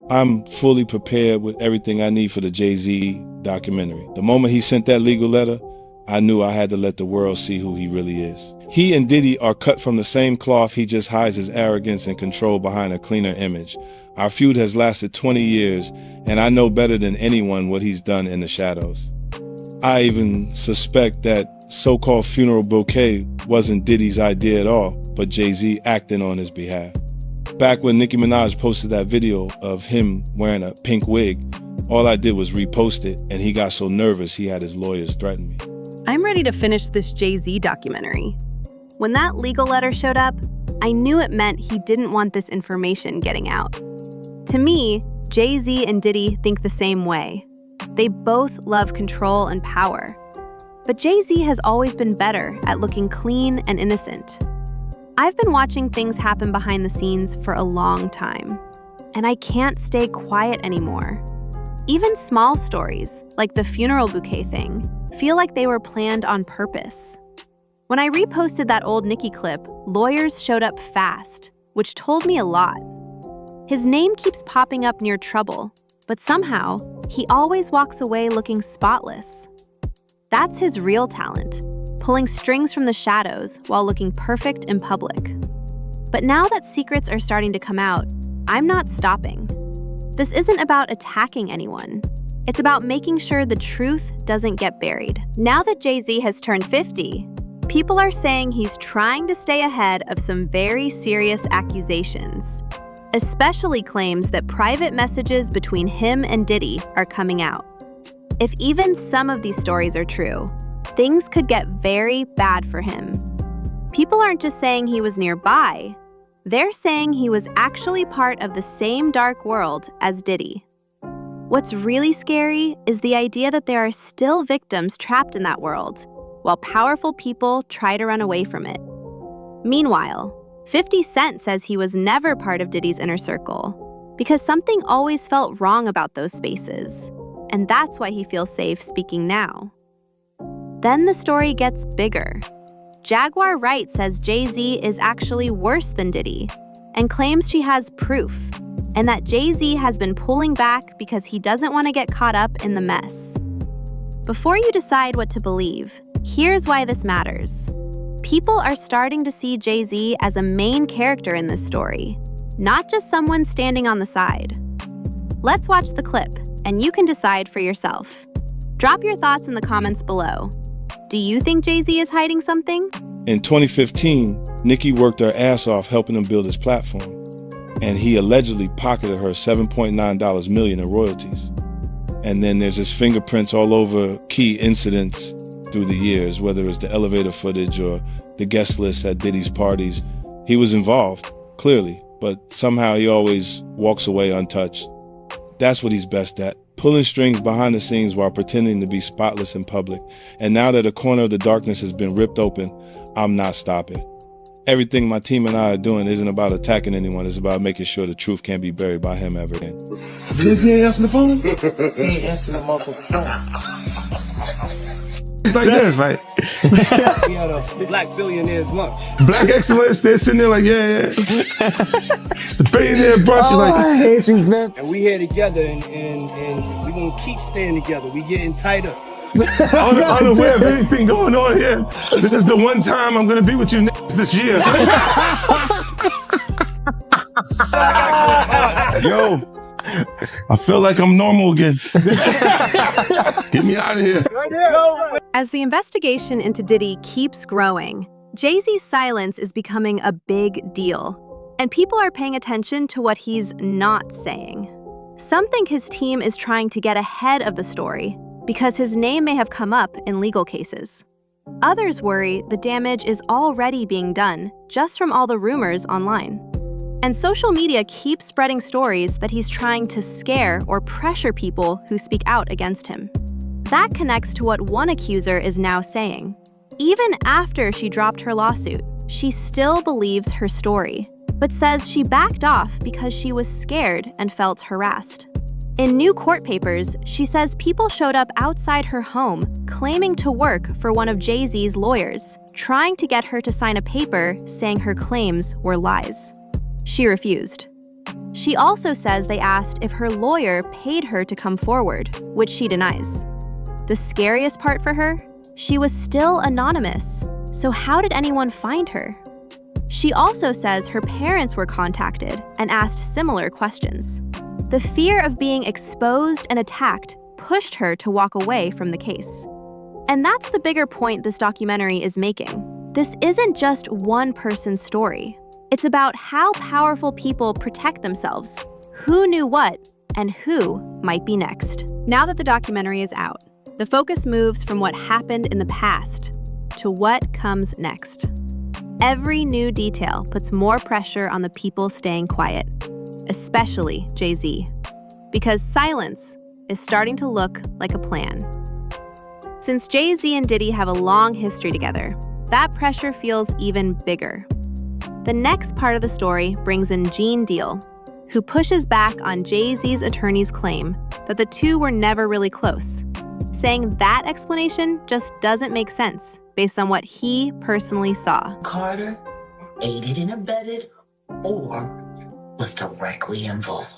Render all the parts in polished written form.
I'm fully prepared with everything I need for the Jay-Z documentary. The moment he sent that legal letter, I knew I had to let the world see who he really is. He and Diddy are cut from the same cloth. He just hides his arrogance and control behind a cleaner image. Our feud has lasted 20 years, and I know better than anyone what he's done in the shadows. I even suspect that so-called funeral bouquet wasn't Diddy's idea at all, but Jay-Z acting on his behalf. Back when Nicki Minaj posted that video of him wearing a pink wig, all I did was repost it, and he got so nervous he had his lawyers threaten me. I'm ready to finish this Jay-Z documentary. When that legal letter showed up, I knew it meant he didn't want this information getting out. To me, Jay-Z and Diddy think the same way. They both love control and power. But Jay-Z has always been better at looking clean and innocent. I've been watching things happen behind the scenes for a long time, and I can't stay quiet anymore. Even small stories, like the funeral bouquet thing, feel like they were planned on purpose. When I reposted that old Nicki clip, lawyers showed up fast, which told me a lot. His name keeps popping up near trouble, but somehow, he always walks away looking spotless. That's his real talent, pulling strings from the shadows while looking perfect in public. But now that secrets are starting to come out, I'm not stopping. This isn't about attacking anyone. It's about making sure the truth doesn't get buried. Now that Jay-Z has turned 50, people are saying he's trying to stay ahead of some very serious accusations, especially claims that private messages between him and Diddy are coming out. If even some of these stories are true, things could get very bad for him. People aren't just saying he was nearby, they're saying he was actually part of the same dark world as Diddy. What's really scary is the idea that there are still victims trapped in that world, while powerful people try to run away from it. Meanwhile, 50 Cent says he was never part of Diddy's inner circle because something always felt wrong about those spaces, and that's why he feels safe speaking now. Then the story gets bigger. Jaguar Wright says Jay-Z is actually worse than Diddy and claims she has proof, and that Jay-Z has been pulling back because he doesn't want to get caught up in the mess. Before you decide what to believe, here's why this matters. People are starting to see Jay-Z as a main character in this story, not just someone standing on the side. Let's watch the clip, and you can decide for yourself. Drop your thoughts in the comments below. Do you think Jay-Z is hiding something? In 2015, Nicki worked her ass off helping him build his platform, and he allegedly pocketed her $7.9 million in royalties. And then there's his fingerprints all over key incidents through the years, whether it's the elevator footage or the guest list at Diddy's parties. He was involved, clearly, but somehow he always walks away untouched. That's what he's best at, pulling strings behind the scenes while pretending to be spotless in public. And now that a corner of the darkness has been ripped open, I'm not stopping. Everything my team and I are doing isn't about attacking anyone, it's about making sure the truth can't be buried by him ever again. Jay-Z ain't answering the phone? He ain't answering the motherfucking phone. It's like this, like We had a Black Billionaires lunch. Black excellence, they're sitting there like, yeah. It's the billionaire brunch, you're like, I hate you, man. And we here together, and we gonna keep staying together. We getting tighter. unaware of anything going on here. This is the one time I'm gonna be with you this year. Yo, I feel like I'm normal again. Get me out of here. As the investigation into Diddy keeps growing, Jay-Z's silence is becoming a big deal, and people are paying attention to what he's not saying. Some think his team is trying to get ahead of the story because his name may have come up in legal cases. Others worry the damage is already being done just from all the rumors online. And social media keeps spreading stories that he's trying to scare or pressure people who speak out against him. That connects to what one accuser is now saying. Even after she dropped her lawsuit, she still believes her story, but says she backed off because she was scared and felt harassed. In new court papers, she says people showed up outside her home claiming to work for one of Jay-Z's lawyers, trying to get her to sign a paper saying her claims were lies. She refused. She also says they asked if her lawyer paid her to come forward, which she denies. The scariest part for her? She was still anonymous, so how did anyone find her? She also says her parents were contacted and asked similar questions. The fear of being exposed and attacked pushed her to walk away from the case. And that's the bigger point this documentary is making. This isn't just one person's story. It's about how powerful people protect themselves, who knew what, and who might be next. Now that the documentary is out, the focus moves from what happened in the past to what comes next. Every new detail puts more pressure on the people staying quiet, especially Jay-Z, because silence is starting to look like a plan. Since Jay-Z and Diddy have a long history together, that pressure feels even bigger. The next part of the story brings in Gene Deal, who pushes back on Jay-Z's attorney's claim that the two were never really close, saying that explanation just doesn't make sense based on what he personally saw. Carter aided and abetted or was directly involved.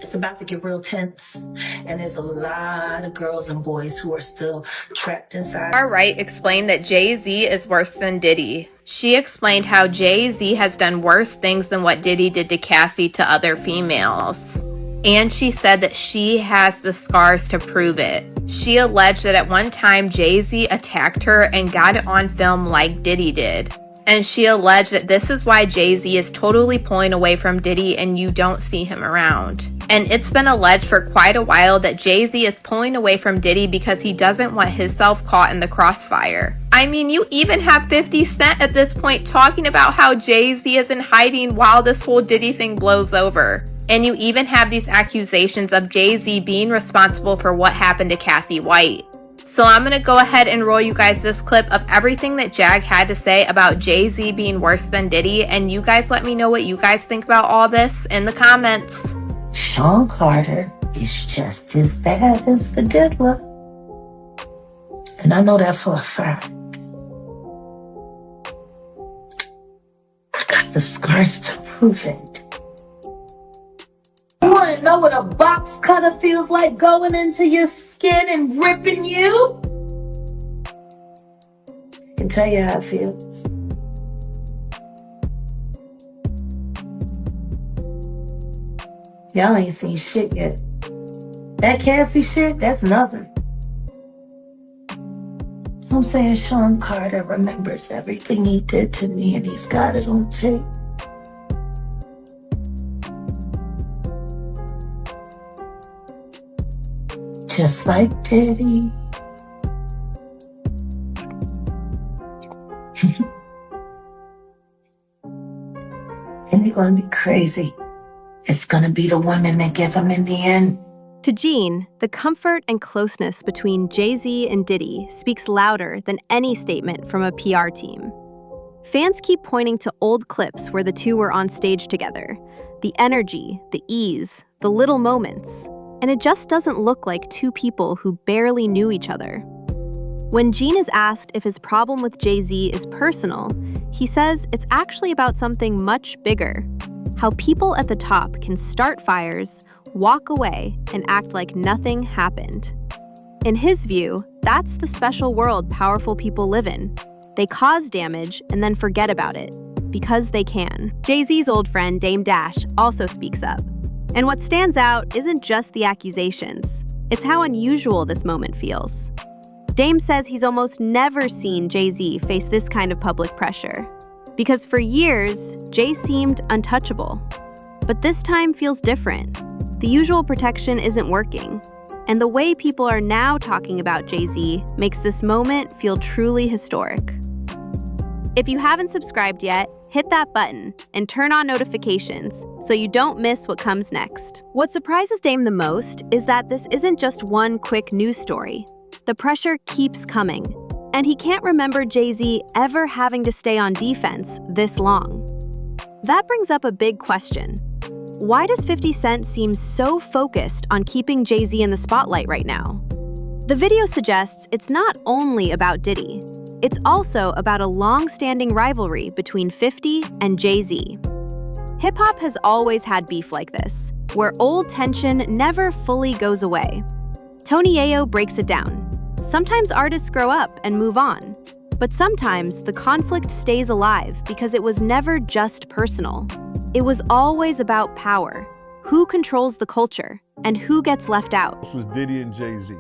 It's about to get real tense, and there's a lot of girls and boys who are still trapped inside. Our Right explained that Jay-Z is worse than Diddy. She explained how Jay-Z has done worse things than what Diddy did to Cassie to other females. And she said that she has the scars to prove it. She alleged that at one time Jay-Z attacked her and got it on film like Diddy did. And she alleged that this is why Jay-Z is totally pulling away from Diddy and you don't see him around. And it's been alleged for quite a while that Jay-Z is pulling away from Diddy because he doesn't want himself caught in the crossfire. I mean, you even have 50 Cent at this point talking about how Jay-Z is in hiding while this whole Diddy thing blows over. And you even have these accusations of Jay-Z being responsible for what happened to Cassie White. So I'm going to go ahead and roll you guys this clip of everything that Jag had to say about Jay-Z being worse than Diddy, and you guys let me know what you guys think about all this in the comments. Sean Carter is just as bad as the diddler. And I know that for a fact. I got the scars to prove it. You want to know what a box cutter feels like going into your skin and ripping you? I can tell you how it feels. Y'all ain't seen shit yet. That Cassie shit, that's nothing. I'm saying Sean Carter remembers everything he did to me and he's got it on tape. Just like Diddy. And they're gonna be crazy. It's gonna be the women that get them in the end. To Gene, the comfort and closeness between Jay-Z and Diddy speaks louder than any statement from a PR team. Fans keep pointing to old clips where the two were on stage together. The energy, the ease, the little moments. And it just doesn't look like two people who barely knew each other. When Gene is asked if his problem with Jay-Z is personal, he says it's actually about something much bigger. How people at the top can start fires, walk away, and act like nothing happened. In his view, that's the special world powerful people live in. They cause damage and then forget about it, because they can. Jay-Z's old friend Dame Dash also speaks up. And what stands out isn't just the accusations, it's how unusual this moment feels. Dame says he's almost never seen Jay-Z face this kind of public pressure. Because for years, Jay seemed untouchable. But this time feels different. The usual protection isn't working. And the way people are now talking about Jay-Z makes this moment feel truly historic. If you haven't subscribed yet, hit that button and turn on notifications so you don't miss what comes next. What surprises Dame the most is that this isn't just one quick news story. The pressure keeps coming, and he can't remember Jay-Z ever having to stay on defense this long. That brings up a big question. Why does 50 Cent seem so focused on keeping Jay-Z in the spotlight right now? The video suggests it's not only about Diddy. It's also about a long-standing rivalry between 50 and Jay-Z. Hip-hop has always had beef like this, where old tension never fully goes away. Tony Ayo breaks it down. Sometimes artists grow up and move on, but sometimes the conflict stays alive because it was never just personal. It was always about power, who controls the culture, and who gets left out. This was Diddy and Jay-Z.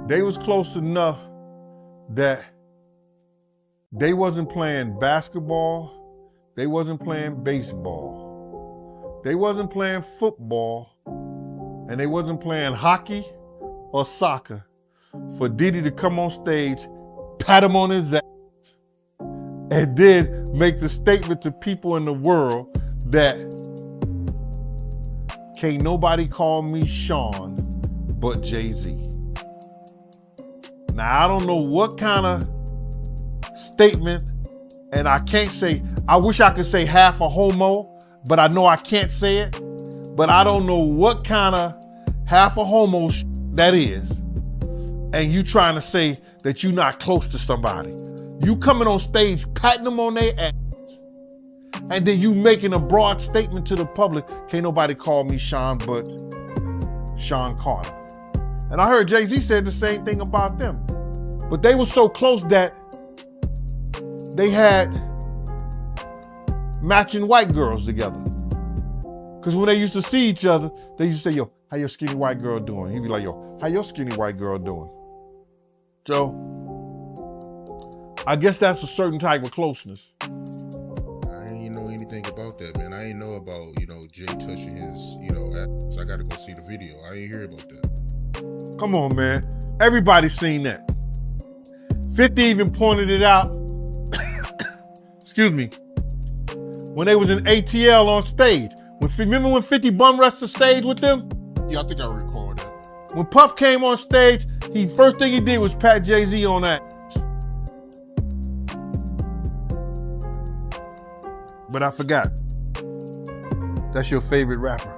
They was close enough that they wasn't playing basketball, they wasn't playing baseball, they wasn't playing football, and they wasn't playing hockey or soccer for Diddy to come on stage, pat him on his ass, and then make the statement to people in the world that can't nobody call me Sean but Jay-Z. Now, I don't know what kind of statement, and I can't say, I wish I could say half a homo, but I know I can't say it. But I don't know what kind of half a homo that is. And you trying to say that you're not close to somebody. You coming on stage, patting them on their ass, and then you making a broad statement to the public, can't nobody call me Sean but Sean Carter. And I heard Jay-Z said the same thing about them. But they were so close that they had matching white girls together. Because when they used to see each other, they used to say, yo, how your skinny white girl doing? He'd be like, yo, how your skinny white girl doing? So, I guess that's a certain type of closeness. I ain't know anything about that, man. I ain't know about, Jay touching his, ass. I gotta go see the video. I ain't hear about that. Come on, man. Everybody's seen that. 50 even pointed it out. Excuse me. When they was in ATL on stage. Remember when 50 bum rushed the stage with them? Yeah, I think I recall that. When Puff came on stage, first thing he did was pat Jay-Z on that. But I forgot. That's your favorite rapper.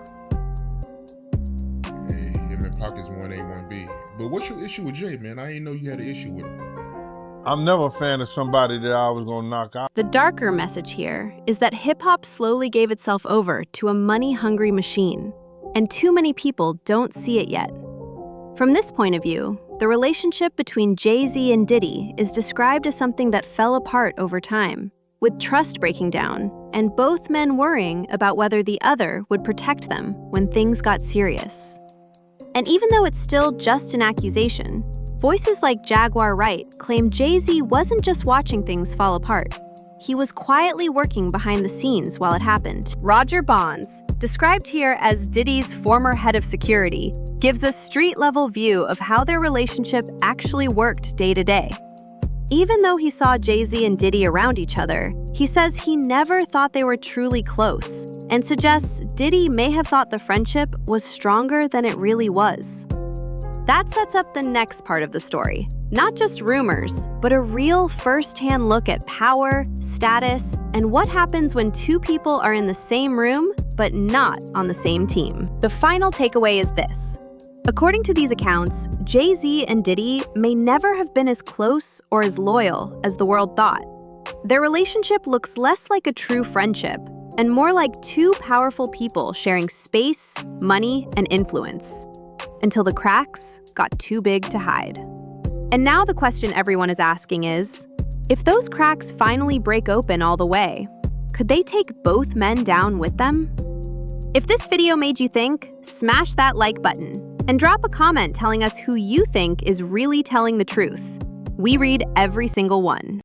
Hey, him and Pockets 1A, 1B. But what's your issue with Jay, man? I didn't know you had an issue with him. I'm never a fan of somebody that I was gonna knock out. The darker message here is that hip-hop slowly gave itself over to a money-hungry machine, and too many people don't see it yet. From this point of view, the relationship between Jay-Z and Diddy is described as something that fell apart over time, with trust breaking down, and both men worrying about whether the other would protect them when things got serious. And even though it's still just an accusation, voices like Jaguar Wright claim Jay-Z wasn't just watching things fall apart. He was quietly working behind the scenes while it happened. Roger Bonds, described here as Diddy's former head of security, gives a street-level view of how their relationship actually worked day to day. Even though he saw Jay-Z and Diddy around each other, he says he never thought they were truly close, and suggests Diddy may have thought the friendship was stronger than it really was. That sets up the next part of the story. Not just rumors, but a real first-hand look at power, status, and what happens when two people are in the same room, but not on the same team. The final takeaway is this. According to these accounts, Jay-Z and Diddy may never have been as close or as loyal as the world thought. Their relationship looks less like a true friendship and more like two powerful people sharing space, money, and influence, until the cracks got too big to hide. And now the question everyone is asking is, if those cracks finally break open all the way, could they take both men down with them? If this video made you think, smash that like button and drop a comment telling us who you think is really telling the truth. We read every single one.